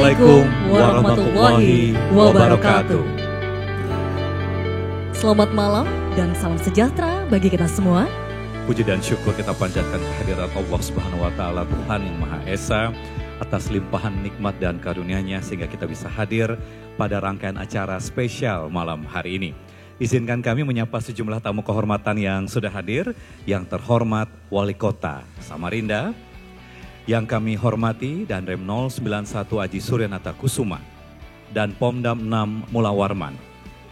Assalamualaikum warahmatullahi wabarakatuh. Selamat malam dan salam sejahtera bagi kita semua. Puji dan syukur kita panjatkan kehadirat Allah Subhanahu wa taala, Tuhan yang Maha Esa, atas limpahan nikmat dan karunia-Nya sehingga kita bisa hadir pada rangkaian acara spesial malam hari ini. Izinkan kami menyapa sejumlah tamu kehormatan yang sudah hadir. Yang terhormat Wali Kota Samarinda, yang kami hormati Danrem 091 Aji Suryanata Kusuma, dan Pomdam 6 Mula Warman,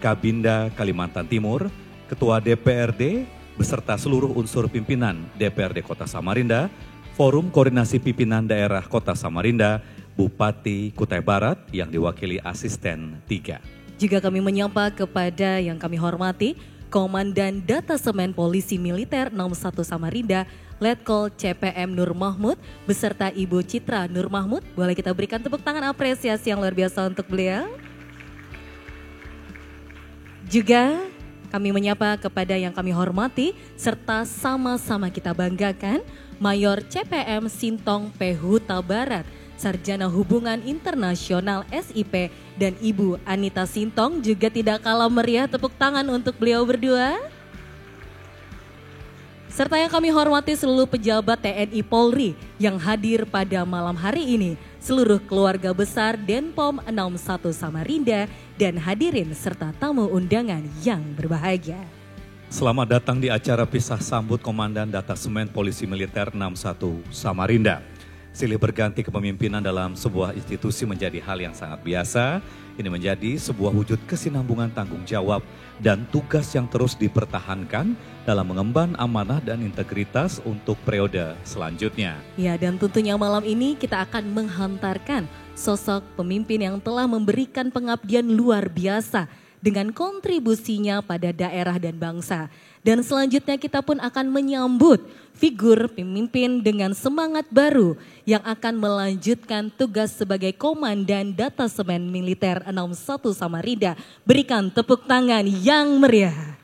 Kabinda Kalimantan Timur, Ketua DPRD, beserta seluruh unsur pimpinan DPRD Kota Samarinda, Forum Koordinasi Pimpinan Daerah Kota Samarinda, Bupati Kutai Barat yang diwakili Asisten 3. Juga kami menyapa kepada yang kami hormati, Komandan Datasemen Polisi Militer 61 Samarinda, Letkol CPM Nur Mahmud, beserta Ibu Citra Nur Mahmud. Boleh kita berikan tepuk tangan apresiasi yang luar biasa untuk beliau. Juga kami menyapa kepada yang kami hormati, serta sama-sama kita banggakan, Mayor CPM Sintong P. Huta Barat, Sarjana Hubungan Internasional SIP, dan Ibu Anita Sintong. Juga tidak kalah meriah tepuk tangan untuk beliau berdua. Serta yang kami hormati seluruh pejabat TNI Polri yang hadir pada malam hari ini, seluruh keluarga besar Denpom 61 Samarinda, dan hadirin serta tamu undangan yang berbahagia. Selamat datang di acara pisah sambut Komandan Datasemen Polisi Militer 61 Samarinda. Silih berganti kepemimpinan dalam sebuah institusi menjadi hal yang sangat biasa. Ini menjadi sebuah wujud kesinambungan tanggung jawab dan tugas yang terus dipertahankan dalam mengemban amanah dan integritas untuk periode selanjutnya. Ya, dan tentunya malam ini kita akan menghantarkan sosok pemimpin yang telah memberikan pengabdian luar biasa dengan kontribusinya pada daerah dan bangsa. Dan selanjutnya kita pun akan menyambut figur pemimpin dengan semangat baru yang akan melanjutkan tugas sebagai Komandan Datasemen Militer 61 Samarinda. Berikan tepuk tangan yang meriah.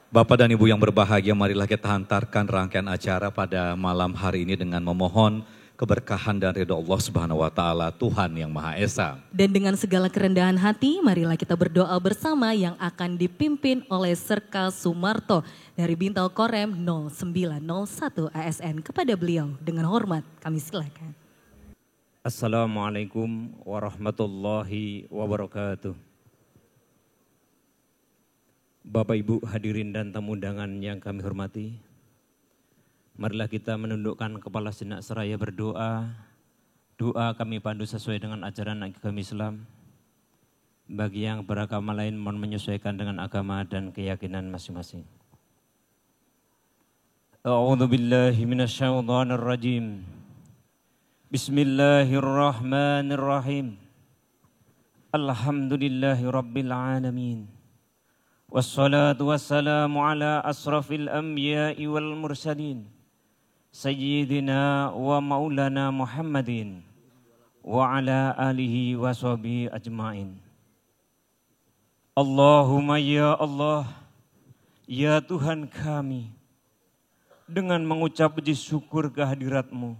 Bapak dan Ibu yang berbahagia, marilah kita hantarkan rangkaian acara pada malam hari ini dengan memohon keberkahan dan ridho Allah Subhanahu wa taala, Tuhan yang Maha Esa. Dan dengan segala kerendahan hati, marilah kita berdoa bersama yang akan dipimpin oleh Serka Sumarto dari Bintal Korem 0901 ASN. Kepada beliau dengan hormat kami silakan. Assalamualaikum warahmatullahi wabarakatuh. Bapak Ibu hadirin dan tamu undangan yang kami hormati, marilah kita menundukkan kepala sejenak seraya berdoa. Doa kami pandu sesuai dengan ajaran agama Islam. Bagi yang beragama lain mohon menyesuaikan dengan agama dan keyakinan masing-masing. A'udzu billahi minasyaitonir rajim. Bismillahirrahmanirrahim. Alhamdulillahi rabbil alamin. Wassalatu wassalamu ala asrafil anbiya'i wal mursalin. Sayyidina wa maulana Muhammadin wa ala alihi wa sahbihi ajma'in. Allahumma ya Allah, ya Tuhan kami, dengan mengucap puji syukur kehadirat-Mu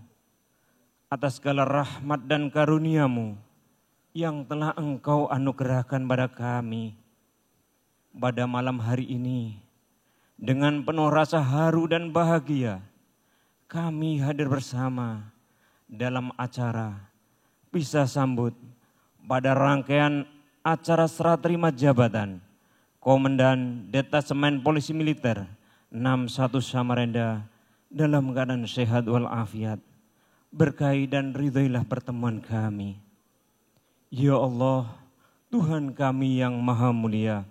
atas segala rahmat dan karunia-Mu yang telah Engkau anugerahkan pada kami pada malam hari ini. Dengan penuh rasa haru dan bahagia, kami hadir bersama dalam acara pisah sambut pada rangkaian acara serah terima jabatan Komandan Detasemen Polisi Militer 61 Samarinda dalam keadaan sehat walafiat. Berkahi dan ridhoilah pertemuan kami. Ya Allah, Tuhan kami yang maha mulia,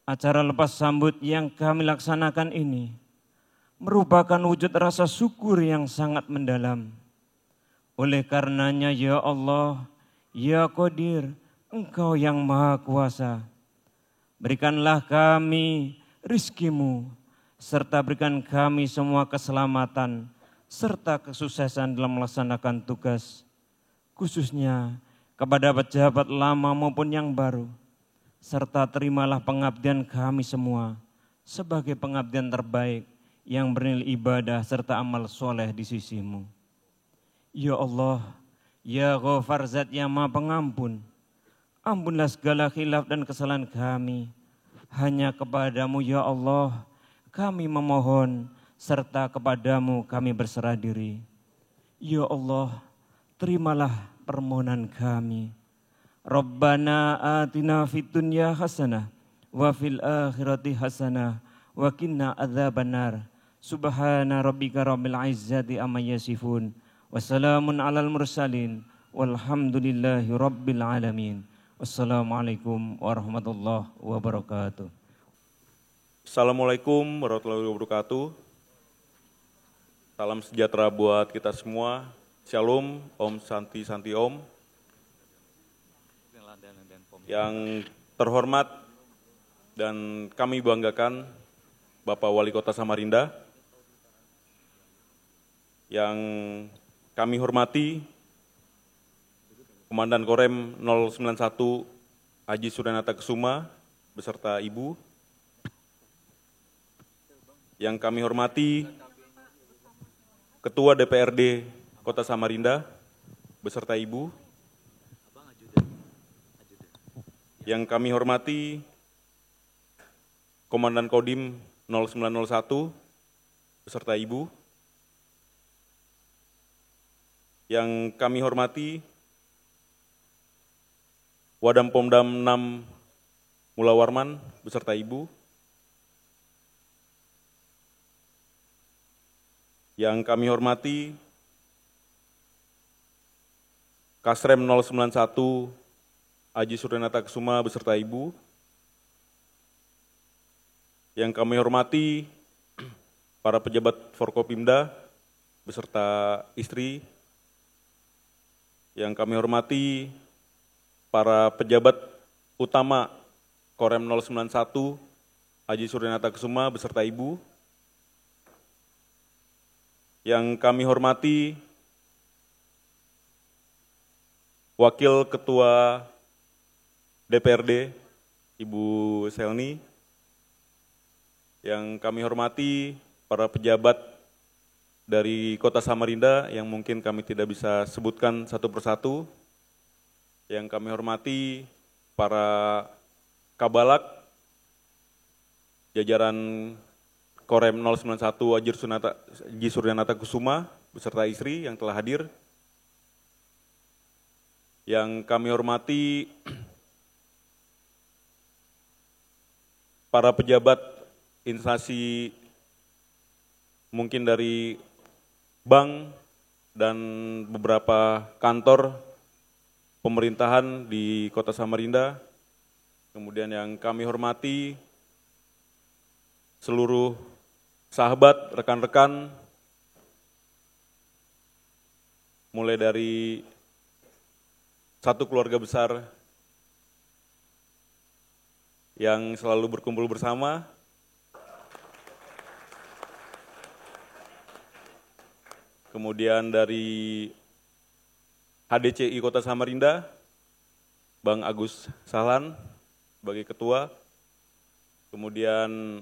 acara lepas sambut yang kami laksanakan ini merupakan wujud rasa syukur yang sangat mendalam. Oleh karenanya ya Allah, ya Qadir, Engkau yang Maha Kuasa, berikanlah kami rizki-Mu, serta berikan kami semua keselamatan, serta kesuksesan dalam melaksanakan tugas, khususnya kepada pejabat lama maupun yang baru, serta terimalah pengabdian kami semua sebagai pengabdian terbaik yang bernilai ibadah serta amal soleh di sisi-Mu. Ya Allah, ya Ghafar Zat yang Maha Pengampun, ampunlah segala khilaf dan kesalahan kami. Hanya kepadamu ya Allah kami memohon, serta kepadamu kami berserah diri. Ya Allah, terimalah permohonan kami. Rabbana atina fid dunya hasanah wa fil akhirati hasanah wa qina adzabannar. Subhana rabbika rabbil izzati amma yasifun. Wassalamun alal mursalin walhamdulillahi rabbil alamin. Wassalamualaikum warahmatullahi wabarakatuh. Assalamualaikum warahmatullahi wabarakatuh. Salam sejahtera buat kita semua. Shalom, Om Santi Santi Om. Yang terhormat dan kami banggakan Bapak Wali Kota Samarinda. Yang kami hormati Komandan Korem 091 Haji Suryanata Kusuma beserta Ibu. Yang kami hormati Ketua DPRD Kota Samarinda beserta Ibu. Yang kami hormati Komandan Kodim 0901 beserta Ibu. Yang kami hormati Wadam Pomdam 6 Mula Warman beserta Ibu. Yang kami hormati Kasrem 091 Haji Suryanata Kusuma beserta Ibu. Yang kami hormati para pejabat Forkopimda beserta istri. Yang kami hormati para pejabat utama Korem 091 Haji Suryanata Kusuma beserta Ibu. Yang kami hormati Wakil Ketua DPRD Ibu Selni. Yang kami hormati para pejabat dari Kota Samarinda yang mungkin kami tidak bisa sebutkan satu persatu. Yang kami hormati para Kabalak, jajaran Korem 091 Haji Suryanata Kusuma beserta istri yang telah hadir. Yang kami hormati para pejabat instansi mungkin dari bank dan beberapa kantor pemerintahan di Kota Samarinda. Kemudian yang kami hormati seluruh sahabat, rekan-rekan, mulai dari satu keluarga besar yang selalu berkumpul bersama. Kemudian dari HDCI Kota Samarinda, Bang Agus Sahlan sebagai ketua. Kemudian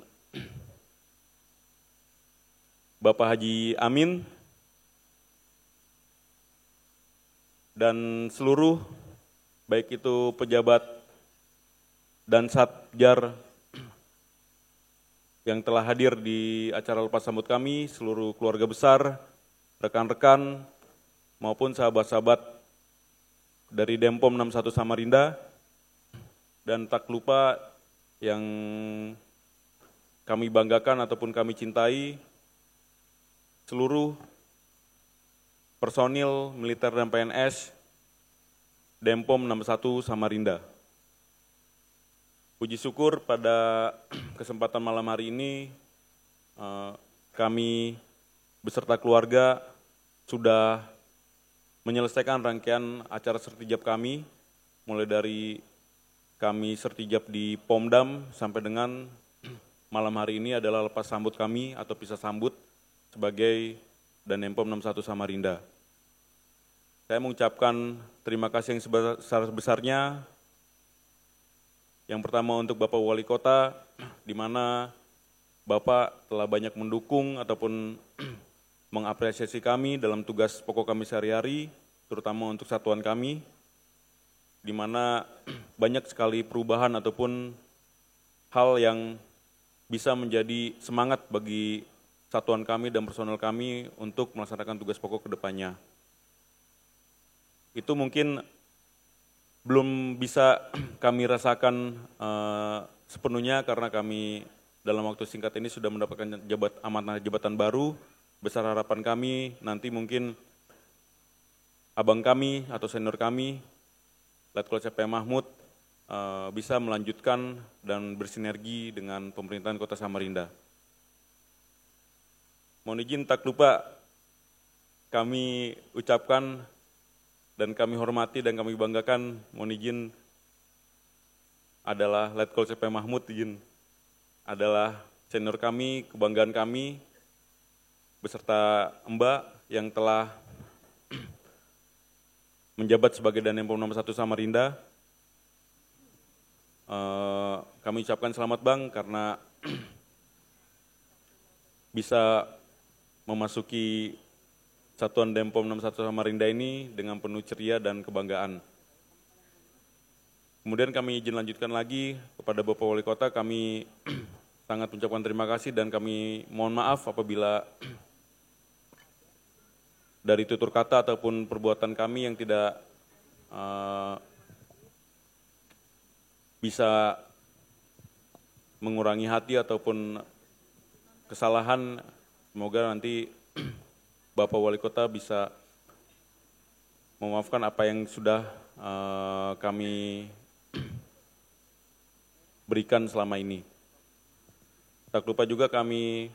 Bapak Haji Amin dan seluruh baik itu pejabat dan satjar yang telah hadir di acara lepas sambut kami, seluruh keluarga besar, rekan-rekan maupun sahabat-sahabat dari Denpom 61 Samarinda, dan tak lupa yang kami banggakan ataupun kami cintai, seluruh personil militer dan PNS Denpom 61 Samarinda. Puji syukur pada kesempatan malam hari ini kami beserta keluarga sudah menyelesaikan rangkaian acara sertijab kami, mulai dari kami sertijab di Pomdam sampai dengan malam hari ini adalah lepas sambut kami atau pisah sambut sebagai Danpom 61 Samarinda. Saya mengucapkan terima kasih yang sebesar-besarnya. Yang pertama untuk Bapak Wali Kota, di mana Bapak telah banyak mendukung ataupun mengapresiasi kami dalam tugas pokok kami sehari-hari, terutama untuk satuan kami, di mana banyak sekali perubahan ataupun hal yang bisa menjadi semangat bagi satuan kami dan personel kami untuk melaksanakan tugas pokok ke depannya. Itu mungkin belum bisa kami rasakan sepenuhnya karena kami dalam waktu singkat ini sudah mendapatkan amanah jabatan baru. Besar harapan kami nanti mungkin abang kami atau senior kami, Letkol CP Mahmud, bisa melanjutkan dan bersinergi dengan pemerintahan Kota Samarinda. Mohon izin tak lupa kami ucapkan dan kami hormati dan kami banggakan, mohon izin adalah Letkol CP Mahmud, izin adalah senior kami, kebanggaan kami, beserta Mbak yang telah menjabat sebagai Danpom nomor 1 Samarinda. Kami ucapkan selamat Bang karena bisa memasuki Satuan Danpom nomor 1 Samarinda ini dengan penuh ceria dan kebanggaan. Kemudian kami izin lanjutkan lagi kepada Bapak Wali Kota, kami sangat mengucapkan terima kasih dan kami mohon maaf apabila dari tutur kata ataupun perbuatan kami yang tidak bisa mengurangi hati ataupun kesalahan. Semoga nanti Bapak Wali Kota bisa memaafkan apa yang sudah kami berikan selama ini. Tak lupa juga kami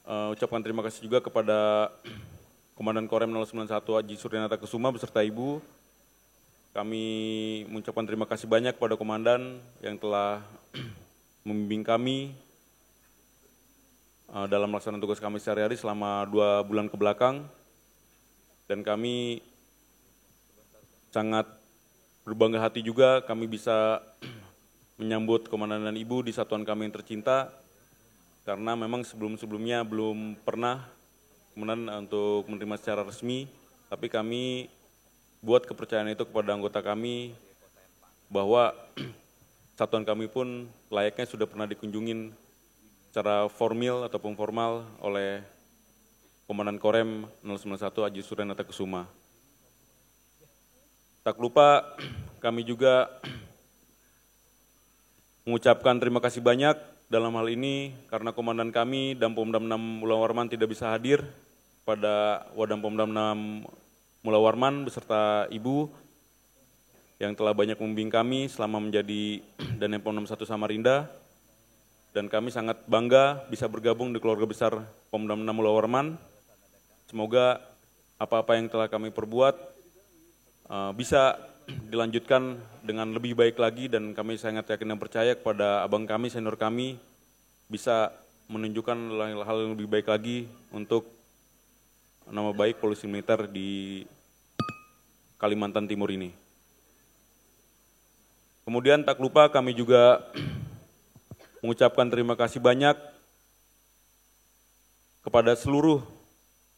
ucapkan terima kasih juga kepada Komandan Korem 091 Haji Suryanata Kusuma beserta Ibu. Kami mengucapkan terima kasih banyak kepada Komandan yang telah membimbing kami dalam melaksanakan tugas kami sehari-hari selama 2 bulan ke belakang. Dan kami sangat berbangga hati juga kami bisa menyambut Komandan dan Ibu di satuan kami yang tercinta. Karena memang sebelum-sebelumnya belum pernah kemudian untuk menerima secara resmi, tapi kami buat kepercayaan itu kepada anggota kami bahwa satuan kami pun layaknya sudah pernah dikunjungin secara formal ataupun formal oleh Komandan Korem 091 Haji Suryanata Kusuma. Tak lupa kami juga mengucapkan terima kasih banyak dalam hal ini karena Komandan kami Danpomdam 6 Mula Warman tidak bisa hadir pada Wadanpomdam 6 Mula Warman beserta Ibu yang telah banyak membimbing kami selama menjadi Danpom nomor 1 Samarinda, dan kami sangat bangga bisa bergabung di keluarga besar Pomdam 6 Mula Warman. Semoga apa-apa yang telah kami perbuat bisa dilanjutkan dengan lebih baik lagi, dan kami sangat yakin dan percaya kepada abang kami, senior kami bisa menunjukkan hal yang lebih baik lagi untuk nama baik Polisi Militer di Kalimantan Timur ini. Kemudian tak lupa kami juga mengucapkan terima kasih banyak kepada seluruh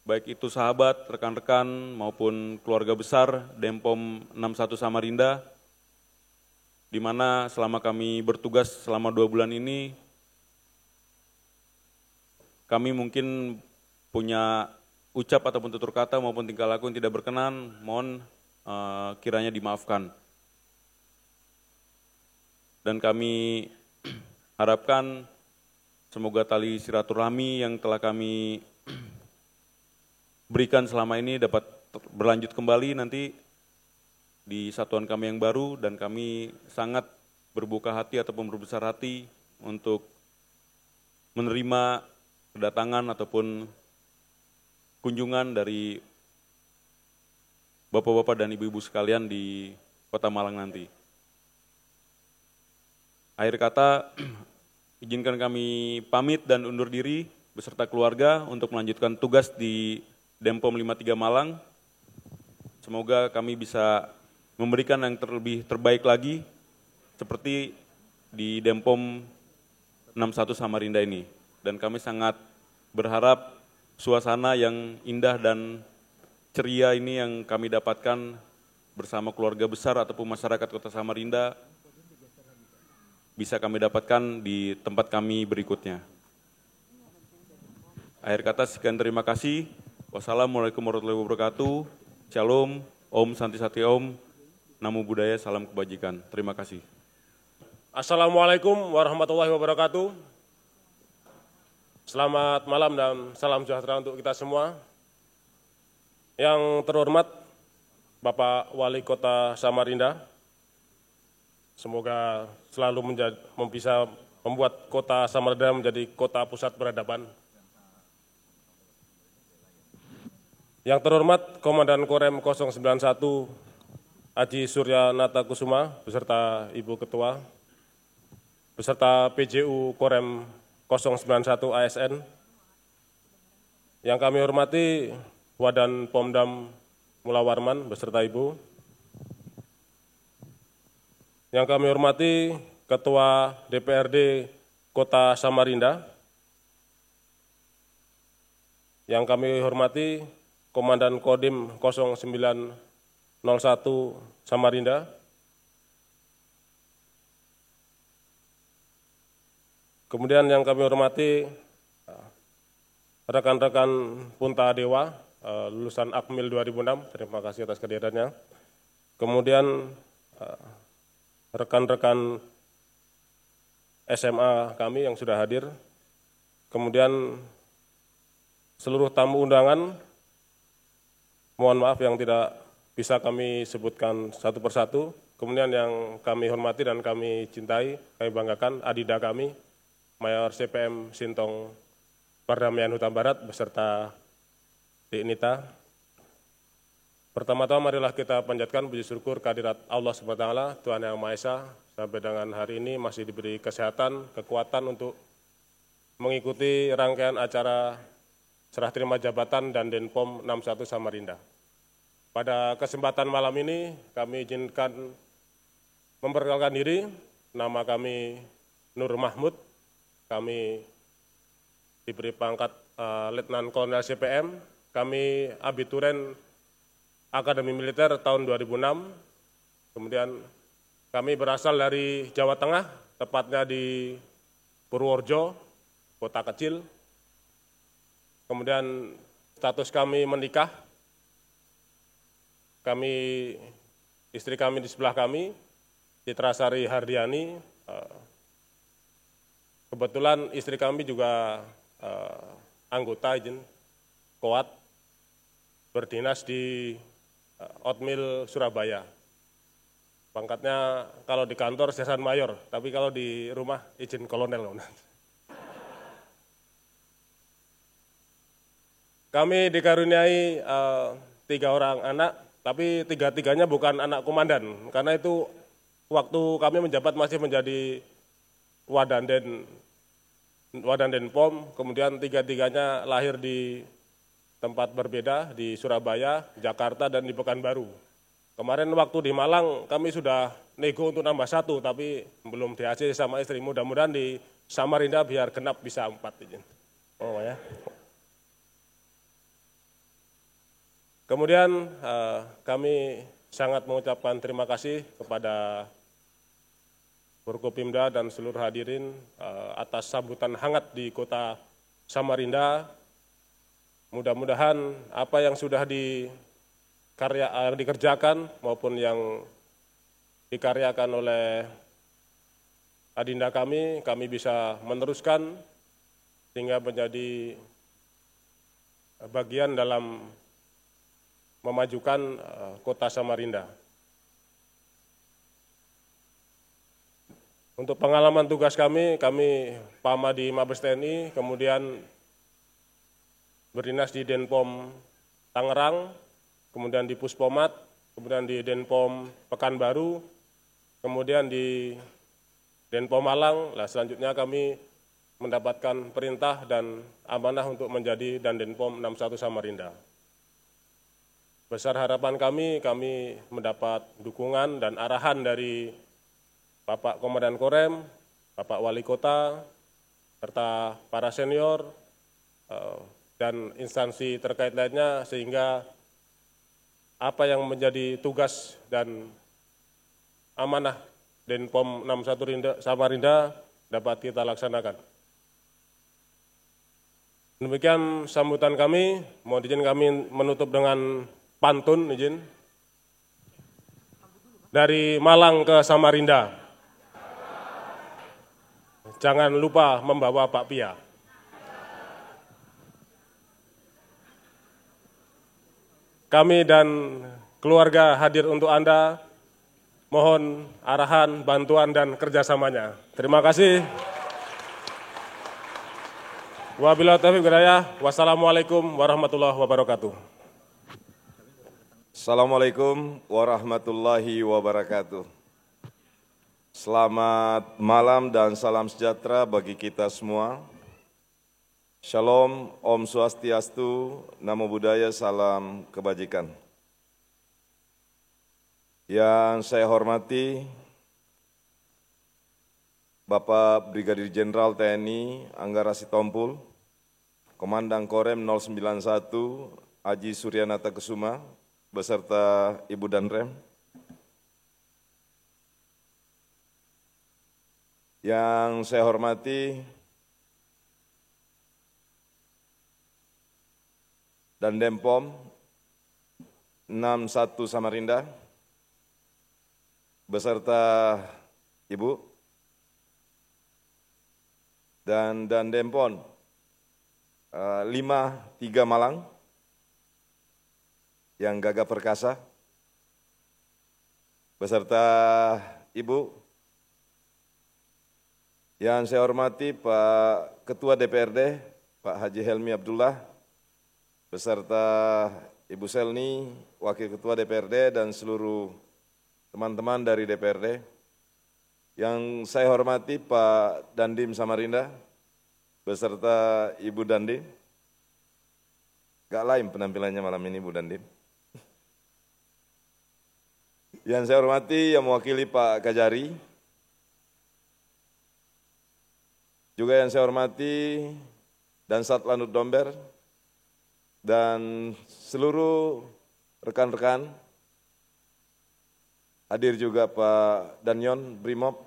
baik itu sahabat, rekan-rekan maupun keluarga besar Danpom 61 Samarinda, di mana selama kami bertugas selama 2 bulan ini, kami mungkin punya ucap ataupun tutur kata maupun tingkah laku yang tidak berkenan, mohon kiranya dimaafkan. Dan kami harapkan semoga tali silaturahmi yang telah kami berikan selama ini dapat berlanjut kembali nanti di satuan kami yang baru, dan kami sangat berbuka hati ataupun berbesar hati untuk menerima kedatangan ataupun kunjungan dari bapak-bapak dan ibu-ibu sekalian di Kota Malang nanti. Akhir kata, izinkan kami pamit dan undur diri beserta keluarga untuk melanjutkan tugas di Danpom 53 Malang. Semoga kami bisa memberikan yang terbaik lagi seperti di Danpom 61 Samarinda ini. Dan kami sangat berharap suasana yang indah dan ceria ini yang kami dapatkan bersama keluarga besar ataupun masyarakat Kota Samarinda bisa kami dapatkan di tempat kami berikutnya. Akhir kata sekian terima kasih. Wassalamualaikum warahmatullahi wabarakatuh. Shalom, Om Santi Satya Om, Namo Buddhaya, salam kebajikan. Terima kasih. Assalamualaikum warahmatullahi wabarakatuh. Selamat malam dan salam sejahtera untuk kita semua. Yang terhormat Bapak Wali Kota Samarinda, semoga selalu bisa membuat Kota Samarinda menjadi kota pusat peradaban. Yang terhormat Komandan Korem 091 Aji Surya Nata Kusuma beserta Ibu Ketua, beserta PJU Korem 091 ASN. Yang kami hormati Wadan Pomdam Mula Warman beserta Ibu. Yang kami hormati Ketua DPRD Kota Samarinda. Yang kami hormati Komandan Kodim 0901 Samarinda. Kemudian yang kami hormati rekan-rekan Punta Dewa, lulusan Akmil 2006, terima kasih atas kehadirannya. Kemudian rekan-rekan SMA kami yang sudah hadir. Kemudian seluruh tamu undangan, mohon maaf yang tidak bisa kami sebutkan satu persatu. Kemudian yang kami hormati dan kami cintai, kami banggakan adida kami, Mayor CPM Sintong Perdamaian Huta Barat beserta Dik Nita. Pertama-tama marilah kita panjatkan puji syukur kehadirat Allah SWT, Tuhan Yang Maha Esa, sampai dengan hari ini masih diberi kesehatan, kekuatan untuk mengikuti rangkaian acara serah terima jabatan dan Denpom 61 Samarinda. Pada kesempatan malam ini kami izinkan memperkenalkan diri, nama kami Nur Mahmud, kami diberi pangkat Letnan Kolonel CPM, kami abituren Akademi Militer tahun 2006, kemudian kami berasal dari Jawa Tengah, tepatnya di Purworejo, kota kecil. Kemudian status kami menikah, istri kami di sebelah kami, Citra Sari Hardiani. Kebetulan istri kami juga anggota izin Koat, berdinas di Otmil Surabaya. Pangkatnya kalau di kantor Sersan Mayor, tapi kalau di rumah izin kolonel. Kami dikaruniai 3 orang anak, tapi 3-tiganya bukan anak komandan, karena itu waktu kami menjabat masih menjadi Wadan Denpom, kemudian 3-tiganya lahir di tempat berbeda, di Surabaya, Jakarta, dan di Pekanbaru. Kemarin waktu di Malang kami sudah nego untuk nambah 1, tapi belum di-AC sama istri. Mudah-mudahan di Samarinda biar genap bisa 4. Oh ya. Kemudian kami sangat mengucapkan terima kasih kepada Forkopimda dan seluruh hadirin atas sambutan hangat di Kota Samarinda. Mudah-mudahan apa yang sudah dikerjakan maupun yang dikaryakan oleh adinda kami bisa meneruskan sehingga menjadi bagian dalam memajukan Kota Samarinda. Untuk pengalaman tugas kami PAMA di Mabes TNI, kemudian berdinas di Denpom Tangerang, kemudian di Puspomat, kemudian di Denpom Pekanbaru, kemudian di Denpom Malang. Selanjutnya kami mendapatkan perintah dan amanah untuk menjadi Dandenpom 61 Samarinda. Besar harapan kami mendapat dukungan dan arahan dari Bapak Komandan Korem, Bapak Wali Kota, serta para senior, dan instansi terkait lainnya sehingga apa yang menjadi tugas dan amanah Denpom 61 Samarinda dapat kita laksanakan. Demikian sambutan kami, mohon izin kami menutup dengan pantun izin. Dari Malang ke Samarinda, jangan lupa membawa bakpia. Kami dan keluarga hadir untuk Anda, mohon arahan, bantuan, dan kerjasamanya. Terima kasih. Wabillahi taufiq wal hidayah. Wassalamualaikum warahmatullahi wabarakatuh. Assalamualaikum warahmatullahi wabarakatuh. Selamat malam dan salam sejahtera bagi kita semua. Shalom, Om Swastiastu, Namo Buddhaya, salam kebajikan. Yang saya hormati Bapak Brigadir Jenderal TNI Anggara Sitompul, Komandan Korem 091 Aji Suryanata Kesuma, beserta Ibu Danrem. Yang saya hormati Dandenpom 61 Samarinda, beserta Ibu, dan Dandenpom 53 Malang yang gagah perkasa, beserta Ibu. Yang saya hormati Pak Ketua DPRD, Pak Haji Helmi Abdullah, beserta Ibu Selni, Wakil Ketua DPRD, dan seluruh teman-teman dari DPRD. Yang saya hormati Pak Dandim Samarinda, beserta Ibu Dandim. Gak lain penampilannya malam ini Bu Dandim. Yang saya hormati yang mewakili Pak Kajari. Juga yang saya hormati Dansat Lanut Domber, dan seluruh rekan-rekan, hadir juga Pak Danyon Brimob,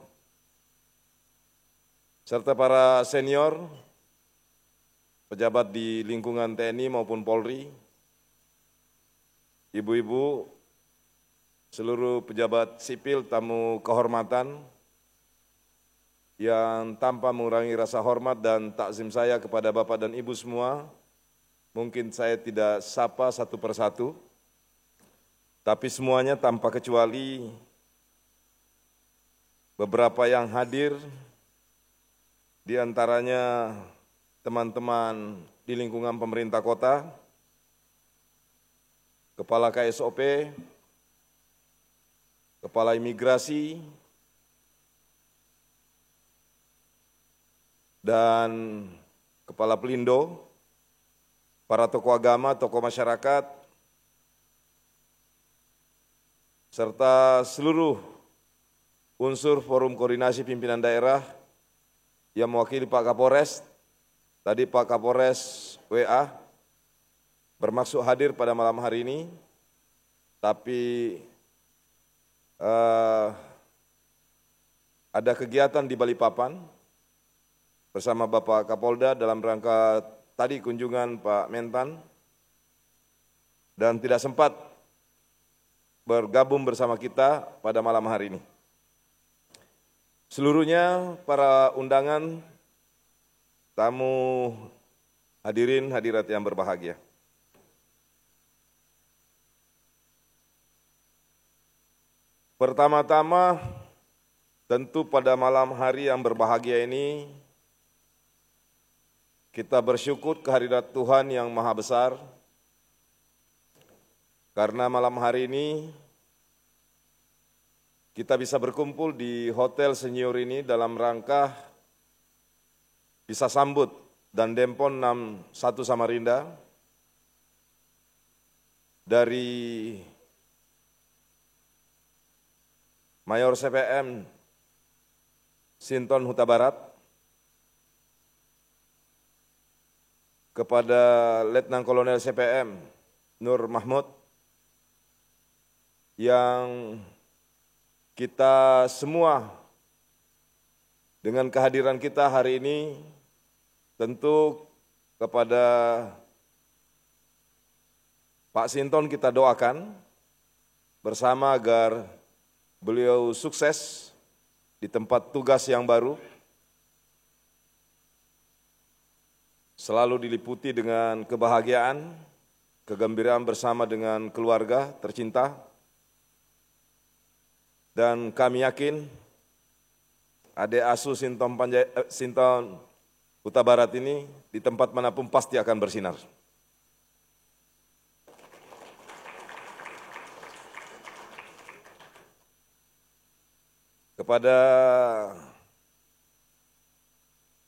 serta para senior, pejabat di lingkungan TNI maupun Polri, ibu-ibu, seluruh pejabat sipil, tamu kehormatan, yang tanpa mengurangi rasa hormat dan takzim saya kepada Bapak dan Ibu semua. Mungkin saya tidak sapa satu persatu, tapi semuanya tanpa kecuali beberapa yang hadir, di antaranya teman-teman di lingkungan pemerintah kota, Kepala KSOP, Kepala Imigrasi, dan Kepala Pelindo, para tokoh agama, tokoh masyarakat, serta seluruh unsur forum koordinasi pimpinan daerah yang mewakili Pak Kapolres. Tadi Pak Kapolres WA bermaksud hadir pada malam hari ini, tapi ada kegiatan di Balikpapan bersama Bapak Kapolda dalam rangka tadi kunjungan Pak Mentan, dan tidak sempat bergabung bersama kita pada malam hari ini. Seluruhnya para undangan, tamu, hadirin hadirat yang berbahagia. Pertama-tama, tentu pada malam hari yang berbahagia ini, kita bersyukur kehadirat Tuhan yang Maha Besar, karena malam hari ini kita bisa berkumpul di Hotel Senior ini dalam rangka bisa sambut Dandenpom 61 Samarinda dari Mayor CPM Sinton Huta Barat, kepada Letnan Kolonel CPM Nur Mahmud yang kita semua dengan kehadiran kita hari ini tentu kepada Pak Sinton kita doakan bersama agar beliau sukses di tempat tugas yang baru, selalu diliputi dengan kebahagiaan, kegembiraan bersama dengan keluarga tercinta, dan kami yakin adik asuh Sinton Huta Barat ini di tempat manapun pasti akan bersinar. Kepada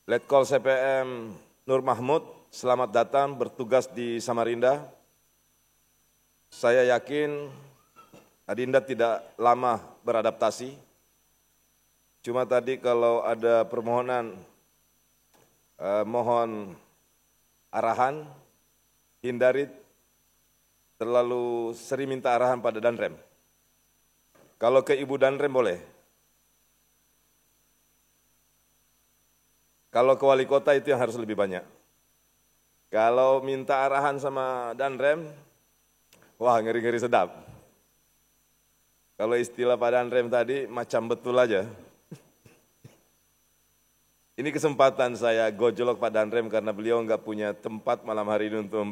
Letkol CPM Nur Mahmud, selamat datang bertugas di Samarinda. Saya yakin Adinda tidak lama beradaptasi. Cuma tadi kalau ada permohonan, mohon arahan, hindari terlalu sering minta arahan pada Danrem. Kalau ke Ibu Danrem boleh. Kalau ke wali kota itu yang harus lebih banyak. Kalau minta arahan sama Danrem, wah ngeri-ngeri sedap. Kalau istilah Pak Danrem tadi macam betul aja. Ini kesempatan saya gojolok Pak Danrem karena beliau nggak punya tempat malam hari ini untuk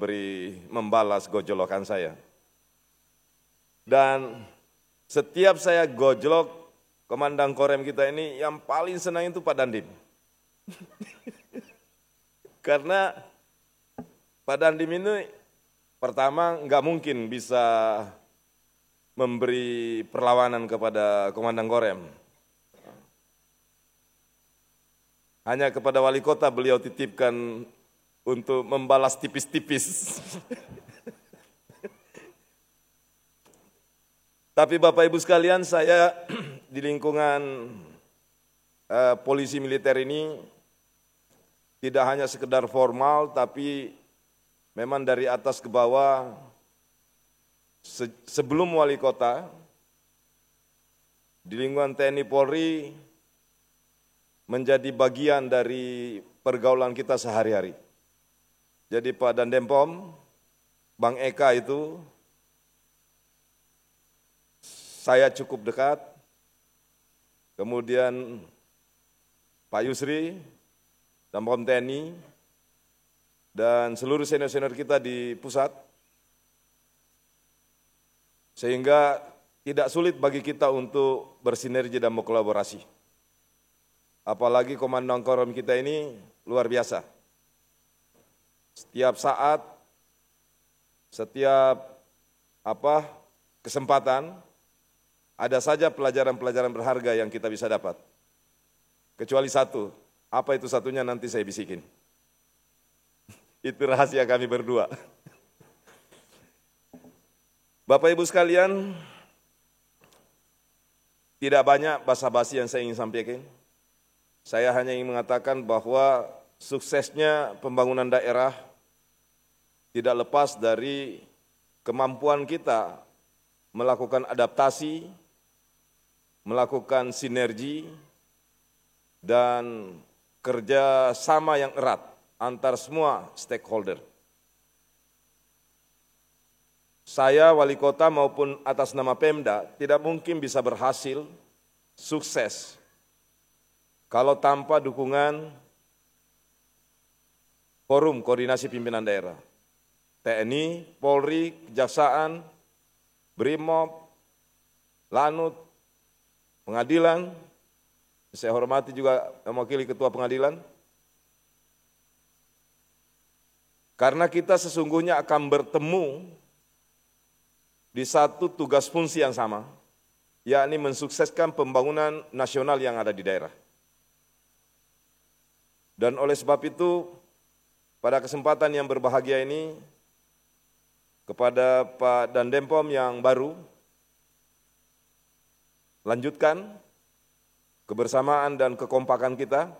membalas gojolokan saya. Dan setiap saya gojolok Komandan Korem kita ini, yang paling senang itu Pak Dandim. Karena Pak Dandim ini pertama nggak mungkin bisa memberi perlawanan kepada Komandan Korem. Hanya kepada wali kota beliau titipkan untuk membalas tipis-tipis. Tapi Bapak Ibu sekalian, saya di lingkungan polisi militer ini tidak hanya sekedar formal, tapi memang dari atas ke bawah, sebelum wali kota, di lingkungan TNI Polri menjadi bagian dari pergaulan kita sehari-hari. Jadi Pak Dandempom, Bang Eka itu, saya cukup dekat, kemudian Pak Yusri, Danpom TNI, dan seluruh senior-senior kita di pusat, sehingga tidak sulit bagi kita untuk bersinergi dan berkolaborasi. Apalagi Komandan Korem kita ini luar biasa. Setiap saat, setiap kesempatan, ada saja pelajaran-pelajaran berharga yang kita bisa dapat. Kecuali satu, apa itu satunya nanti saya bisikin. Itu rahasia kami berdua. Bapak Ibu sekalian, tidak banyak basa-basi yang saya ingin sampaikan. Saya hanya ingin mengatakan bahwa suksesnya pembangunan daerah tidak lepas dari kemampuan kita melakukan adaptasi, melakukan sinergi, dan kerja sama yang erat antar semua stakeholder. Saya wali kota maupun atas nama Pemda tidak mungkin bisa berhasil, sukses, kalau tanpa dukungan Forum Koordinasi Pimpinan Daerah, TNI, Polri, Kejaksaan, Brimob, Lanut, Pengadilan. Saya hormati juga mewakili Ketua Pengadilan. Karena kita sesungguhnya akan bertemu di satu tugas fungsi yang sama, yakni mensukseskan pembangunan nasional yang ada di daerah. Dan oleh sebab itu, pada kesempatan yang berbahagia ini, kepada Pak Dandempom yang baru, lanjutkan kebersamaan dan kekompakan kita,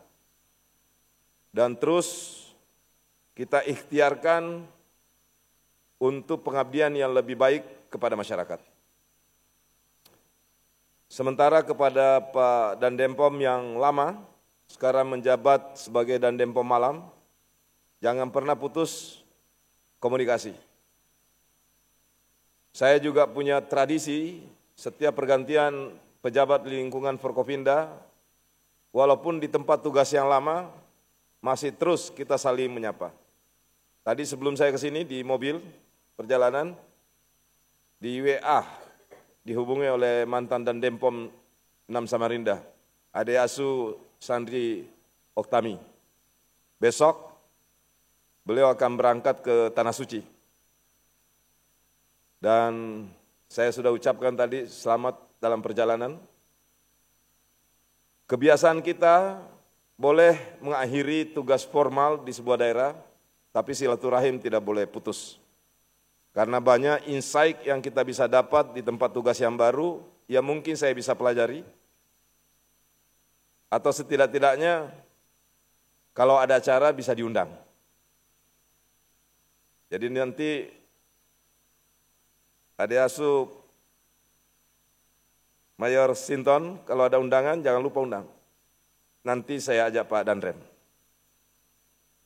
dan terus kita ikhtiarkan untuk pengabdian yang lebih baik kepada masyarakat. Sementara kepada Pak Dandempom yang lama, sekarang menjabat sebagai Dandempom Malam, jangan pernah putus komunikasi. Saya juga punya tradisi setiap pergantian pejabat di lingkungan Forkopimda, walaupun di tempat tugas yang lama, masih terus kita saling menyapa. Tadi sebelum saya ke sini di mobil perjalanan, di WA dihubungi oleh mantan Dandempom 6 Samarinda, Ade Asu Sandri Oktami. Besok beliau akan berangkat ke Tanah Suci. Dan saya sudah ucapkan tadi selamat dalam perjalanan. Kebiasaan kita boleh mengakhiri tugas formal di sebuah daerah, tapi silaturahim tidak boleh putus. Karena banyak insight yang kita bisa dapat di tempat tugas yang baru, yang mungkin saya bisa pelajari. Atau setidak-tidaknya kalau ada acara bisa diundang. Jadi nanti Ade Asu Mayor Sinton, kalau ada undangan jangan lupa undang. Nanti saya ajak Pak Danrem.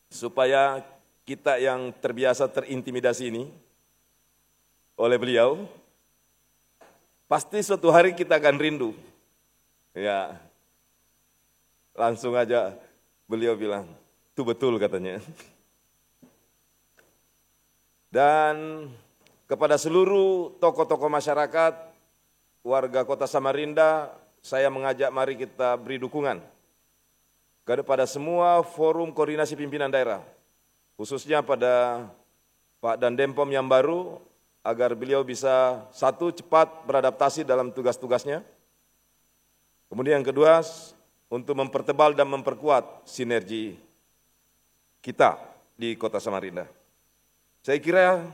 Supaya kita yang terbiasa terintimidasi ini oleh beliau, pasti suatu hari kita akan rindu. Ya, langsung aja beliau bilang, itu betul katanya. Dan kepada seluruh tokoh-tokoh masyarakat, warga Kota Samarinda, saya mengajak mari kita beri dukungan kepada semua forum koordinasi pimpinan daerah, khususnya pada Pak Dandempom yang baru, agar beliau bisa satu, cepat beradaptasi dalam tugas-tugasnya. Kemudian yang kedua, untuk mempertebal dan memperkuat sinergi kita di Kota Samarinda. Saya kira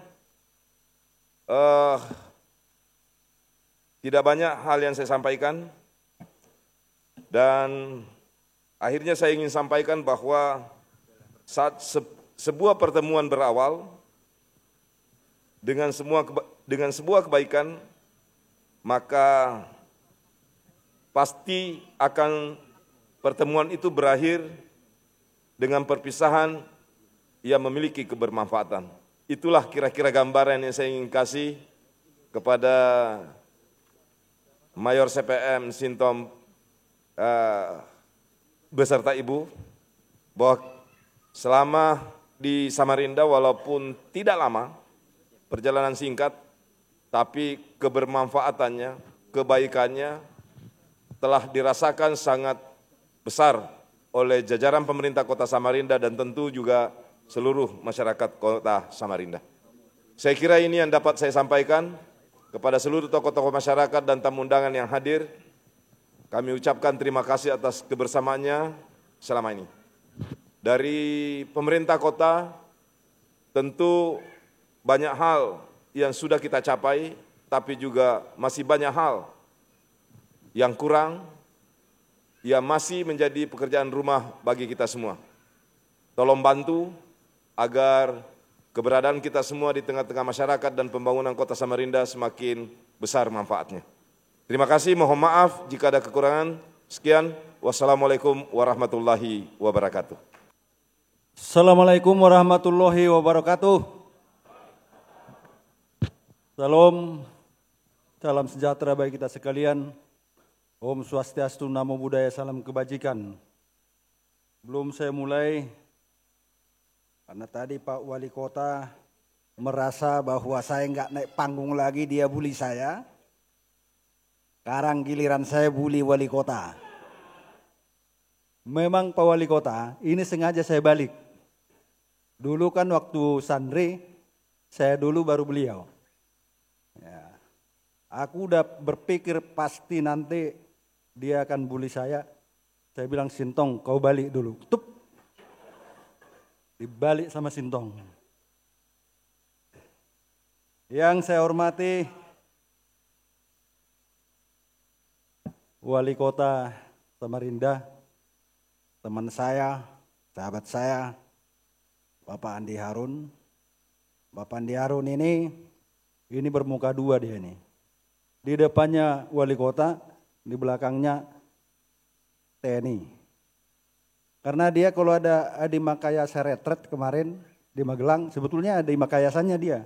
tidak banyak hal yang saya sampaikan, dan akhirnya saya ingin sampaikan bahwa saat sebuah pertemuan berawal dengan sebuah kebaikan, maka pasti akan pertemuan itu berakhir dengan perpisahan yang memiliki kebermanfaatan. Itulah kira-kira gambaran yang saya ingin kasih kepada Mayor CPM Sintom beserta Ibu, bahwa selama di Samarinda walaupun tidak lama, perjalanan singkat, tapi kebermanfaatannya, kebaikannya telah dirasakan sangat besar oleh jajaran pemerintah Kota Samarinda dan tentu juga seluruh masyarakat Kota Samarinda. Saya kira ini yang dapat saya sampaikan kepada seluruh tokoh-tokoh masyarakat dan tamu undangan yang hadir. Kami ucapkan terima kasih atas kebersamaannya selama ini. Dari pemerintah kota, tentu banyak hal yang sudah kita capai, tapi juga masih banyak hal yang kurang, yang masih menjadi pekerjaan rumah bagi kita semua. Tolong bantu agar keberadaan kita semua di tengah-tengah masyarakat dan pembangunan Kota Samarinda semakin besar manfaatnya. Terima kasih, mohon maaf jika ada kekurangan. Sekian, wassalamualaikum warahmatullahi wabarakatuh. Assalamualaikum warahmatullahi wabarakatuh. Salam sejahtera bagi kita sekalian. Om Swastiastu, Namo Buddhaya, salam kebajikan. Belum saya mulai, karena tadi Pak Wali Kota merasa bahwa saya nggak naik panggung lagi, dia bully saya. Sekarang giliran saya bully Wali Kota. Memang Pak Wali Kota, ini sengaja saya balik. Dulu kan waktu Sandri, saya dulu baru beliau. Ya. Aku udah berpikir pasti nanti dia akan bully saya. Saya bilang, Sintong kau balik dulu. Tup. Dibalik sama Sintong. Yang saya hormati Wali Kota Samarinda, teman saya, sahabat saya, Bapak Andi Harun. Bapak Andi Harun ini bermuka dua dia ini. Di depannya wali kota, di belakangnya TNI. Karena dia kalau ada Adi Makayasa retret kemarin di Magelang, sebetulnya Adi Makayasannya dia.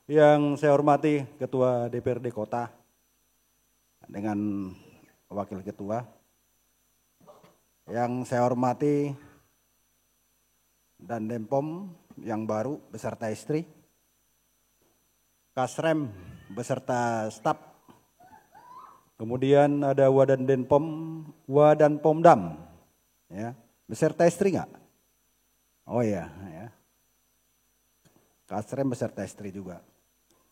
Yang saya hormati Ketua DPRD Kota dengan Wakil Ketua. Yang saya hormati dan Denpom yang baru beserta istri. Kasrem beserta staf. Kemudian ada Wadan Denpom, Wadan Pomdam, ya, beserta istri nggak? Oh iya, ya. Kasrem beserta istri juga.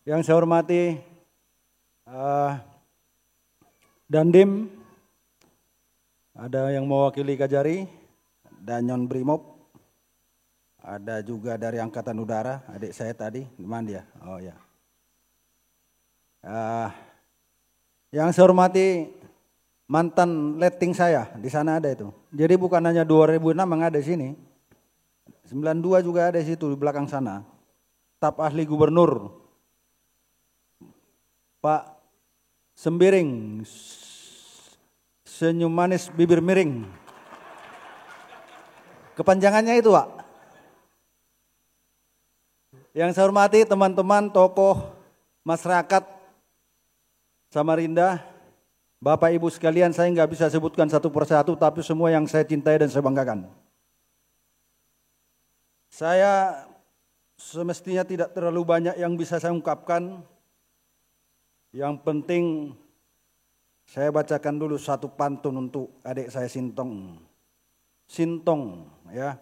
Yang saya hormati Dandim, ada yang mewakili Kajari, Danyon Brimob, ada juga dari Angkatan Udara, adik saya tadi, di mana dia? Oh ya. Yang saya hormati mantan letting saya, di sana ada itu. Jadi bukan hanya 2006 yang ada di sini, 92 juga ada di situ di belakang sana. Staf ahli gubernur, Pak Sembiring, senyum manis bibir miring. Kepanjangannya itu, Pak. Yang saya hormati teman-teman tokoh masyarakat Samarinda, Bapak Ibu sekalian, saya nggak bisa sebutkan satu persatu, tapi semua yang saya cintai dan saya banggakan. Saya semestinya tidak terlalu banyak yang bisa saya ungkapkan. Yang penting saya bacakan dulu satu pantun untuk adik saya Sintong. Sintong, ya.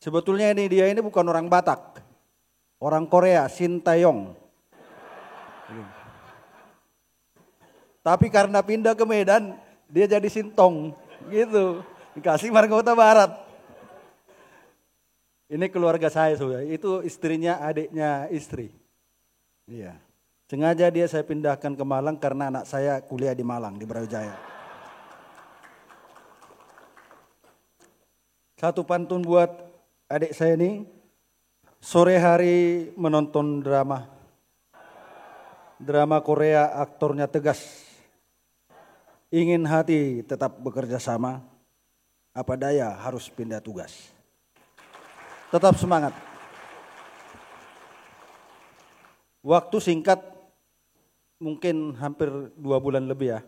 Sebetulnya dia ini bukan orang Batak, orang Korea, Sintayong. Tapi karena pindah ke Medan, dia jadi Sintong, gitu. Dikasih Margota Barat. Ini keluarga saya, saudara. Itu istrinya, adiknya istri. Iya. Sengaja dia saya pindahkan ke Malang karena anak saya kuliah di Malang, di Brawijaya. Satu pantun buat adik saya ini. Sore hari menonton drama. Drama Korea, aktornya tegas. Ingin hati tetap bekerja sama. Apa daya harus pindah tugas. Tetap semangat. Waktu singkat, mungkin hampir 2 bulan lebih ya.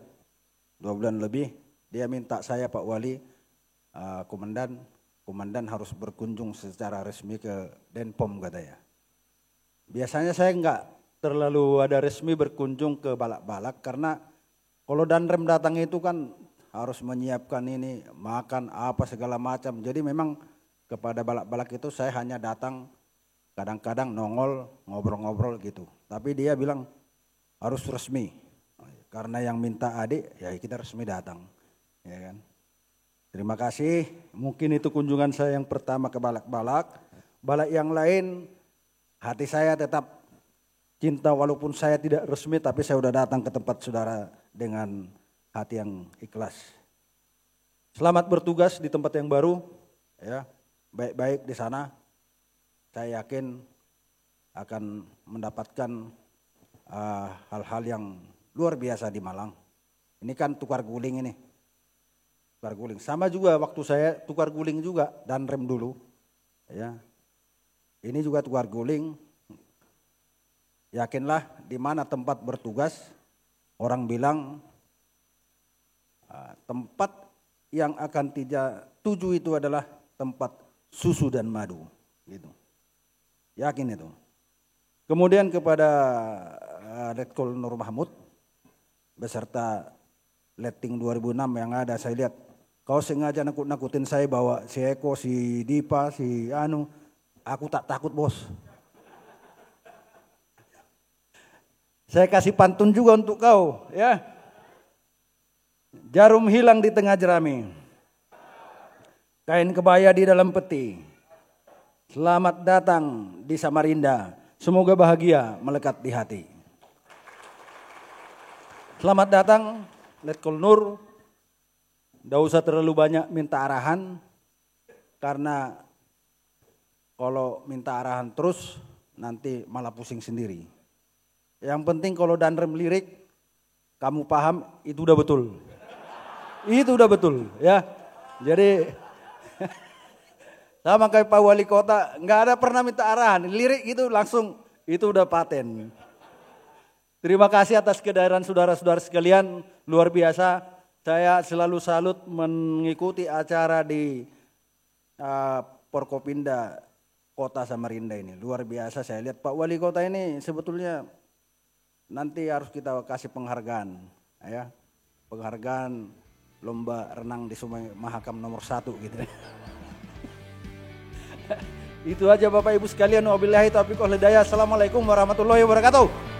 2 bulan lebih, dia minta saya Pak Wali, komandan harus berkunjung secara resmi ke Denpom katanya. Biasanya saya enggak terlalu ada resmi berkunjung ke balak-balak karena kalau Danrem datang itu kan harus menyiapkan ini, makan apa segala macam. Jadi memang kepada balak-balak itu saya hanya datang kadang-kadang nongol, ngobrol-ngobrol gitu. Tapi dia bilang harus resmi. Karena yang minta adik, ya kita resmi datang. Ya kan? Terima kasih. Mungkin itu kunjungan saya yang pertama ke balak-balak. Balak yang lain, hati saya tetap cinta walaupun saya tidak resmi, tapi saya sudah datang ke tempat saudara dengan hati yang ikhlas. Selamat bertugas di tempat yang baru. Ya, baik-baik di sana. Saya yakin akan mendapatkan hal-hal yang luar biasa di Malang. Ini kan tukar guling ini. Tukar guling. Sama juga waktu saya tukar guling juga dan rem dulu. Ya. Ini juga tukar guling. Yakinlah di mana tempat bertugas, orang bilang tempat yang akan tuju itu adalah tempat susu dan madu. Gitu. Yakin itu. Kemudian kepada Letkol Nur Mahmud beserta letting 2006 yang ada, saya lihat kau sengaja nakut-nakutin saya bawa si Eko, si Dipa, si Anu. Aku tak takut bos. Saya kasih pantun juga untuk kau, ya. Jarum hilang di tengah jerami, kain kebaya di dalam peti. Selamat datang di Samarinda, semoga bahagia melekat di hati. Selamat datang Letkol Nur, Nggak usah terlalu banyak minta arahan, karena kalau minta arahan terus nanti malah pusing sendiri. Yang penting kalau Danrem lirik, kamu paham, itu udah betul. Itu udah betul ya. Jadi sama kayak Pak Wali Kota, nggak ada pernah minta arahan, lirik itu langsung, itu udah paten. Terima kasih atas kehadiran saudara-saudara sekalian, luar biasa. Saya selalu salut mengikuti acara di Forkopimda Kota Samarinda ini. Luar biasa, saya lihat Pak Wali Kota ini sebetulnya nanti harus kita kasih penghargaan. Ya, penghargaan lomba renang di Sungai Mahakam nomor 1 gitu. Itu aja Bapak Ibu sekalian, wabillahi taufiq wal hidayah. Assalamualaikum warahmatullahi wabarakatuh.